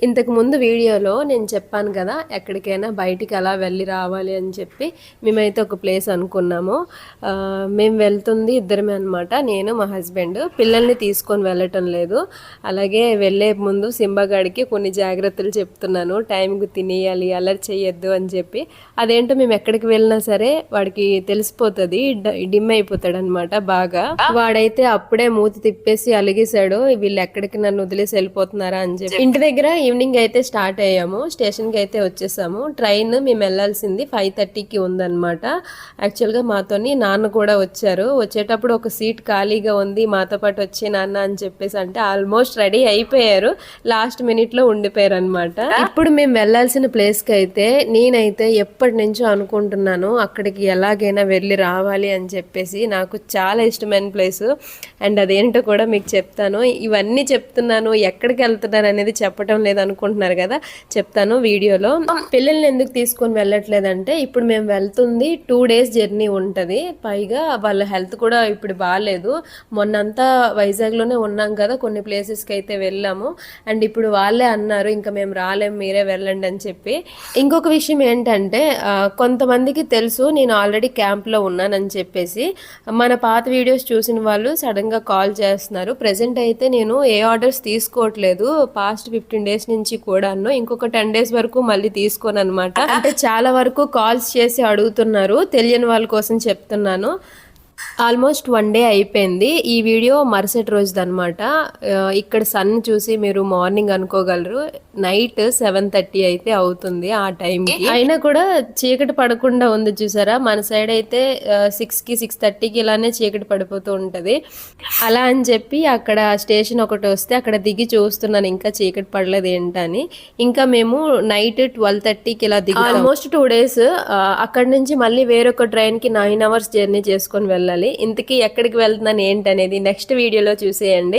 ఇంతకు ముందు వీడియోలో నేను చెప్పాను కదా, ఎక్కడికైనా బయటికి అలా వెళ్ళి రావాలి అని చెప్పి మేమైతే ఒక ప్లేస్ అనుకున్నాము. మేము వెళ్తుంది ఇద్దరమే అనమాట, నేను మా హస్బెండ్. పిల్లల్ని తీసుకొని వెళ్ళటం లేదు. అలాగే వెళ్ళే ముందు సింబాగాడికి కొన్ని జాగ్రత్తలు చెప్తున్నాను. టైంకి తినేయాలి, అలర్ట్ చేయొద్దు అని చెప్పి. అదేంటో మేము ఎక్కడికి వెళ్ళినా సరే వాడికి తెలిసిపోతుంది, డిమ్ అయిపోతాడు అనమాట బాగా. వాడైతే అప్పుడే మూతి తిప్పేసి అలిగేశాడు, వీళ్ళు ఎక్కడికి నన్ను వదిలేసి వెళ్ళిపోతున్నారా అని చెప్పి. ఇంటి దగ్గర ఈవినింగ్ అయితే స్టార్ట్ అయ్యాము, స్టేషన్కి అయితే వచ్చేసాము. ట్రైన్ మేము వెళ్ళాల్సింది 5:30కి ఉందన్నమాట. యాక్చువల్గా మాతోని నాన్న కూడా వచ్చారు. వచ్చేటప్పుడు ఒక సీట్ ఖాళీగా ఉంది, మాతో పాటు వచ్చే నాన్న అని చెప్పేసి అంటే ఆల్మోస్ట్ రెడీ అయిపోయారు, లాస్ట్ మినిట్లో ఉండిపోయారు అనమాట. ఇప్పుడు మేము వెళ్ళాల్సిన ప్లేస్కి అయితే నేనైతే ఎప్పటి నుంచో అనుకుంటున్నాను, అక్కడికి ఎలాగైనా వెళ్ళి రావాలి అని చెప్పేసి. నాకు చాలా ఇష్టమైన ప్లేస్, అండ్ అదేంటో కూడా మీకు చెప్తాను. ఇవన్నీ చెప్తున్నాను, ఎక్కడికి వెళ్తున్నాను అనేది చెప్పటం లేదనుకుంటున్నారు కదా, చెప్తాను వీడియోలో. పిల్లల్ని ఎందుకు తీసుకొని వెళ్ళట్లేదంటే, ఇప్పుడు మేము వెళ్తుంది 2 days జర్నీ ఉంటుంది. పైగా వాళ్ళ హెల్త్ కూడా ఇప్పుడు బాగాలేదు. మొన్నంతా వైజాగ్లోనే ఉన్నాం కదా, కొన్ని ప్లేసెస్కి అయితే వెళ్ళాము. అండ్ ఇప్పుడు వాళ్ళే అన్నారు ఇంకా మేము రాలేము, మీరే వెళ్ళండి అని చెప్పి. ఇంకొక విషయం ఏంటంటే, కొంతమందికి తెలుసు నేను ఆల్రెడీ క్యాంప్లో ఉన్నానని చెప్పేసి. మన పాత వీడియోస్ చూసిన వాళ్ళు సడన్గా కాల్ చేస్తున్నారు. ప్రెజెంట్ అయితే నేను ఏ ఆర్డర్స్ తీసుకోవట్లేదు, పాస్ట్ 15 days నుంచి కూడాను. ఇంకొక 10 days వరకు మళ్ళీ తీసుకోను అనమాట. అంటే చాలా వరకు కాల్స్ చేసి అడుగుతున్నారు, తెలియని వాళ్ళ కోసం చెప్తున్నాను. ఆల్మోస్ట్ 1 day అయిపోయింది. ఈ వీడియో మరుసటి రోజుది అనమాట. ఇక్కడ సన్ చూసి మీరు మార్నింగ్ అనుకోగలరు, నైట్ 7:30 అయితే అవుతుంది ఆ టైంకి. అయినా కూడా చీకటి పడకుండా ఉంది చూసారా. మన సైడ్ అయితే 6కి 6:30కి ఇలానే చీకటి పడిపోతూ ఉంటుంది. అలా అని చెప్పి అక్కడ స్టేషన్ ఒకటి వస్తే అక్కడ దిగి చూస్తున్నాను, ఇంకా చీకటి పడలేదు ఏంటని. ఇంకా మేము నైట్ 12:30కి ఇలా దిగి ఆల్మోస్ట్ 2 days. అక్కడ నుంచి మళ్ళీ వేరొక ట్రైన్కి 9 hours జర్నీ చేసుకొని వెళ్ళాలి. ఇంతకీ ఎక్కడికి వెళ్తున్నాను ఏంటనేది నెక్స్ట్ వీడియోలో చూసేయండి.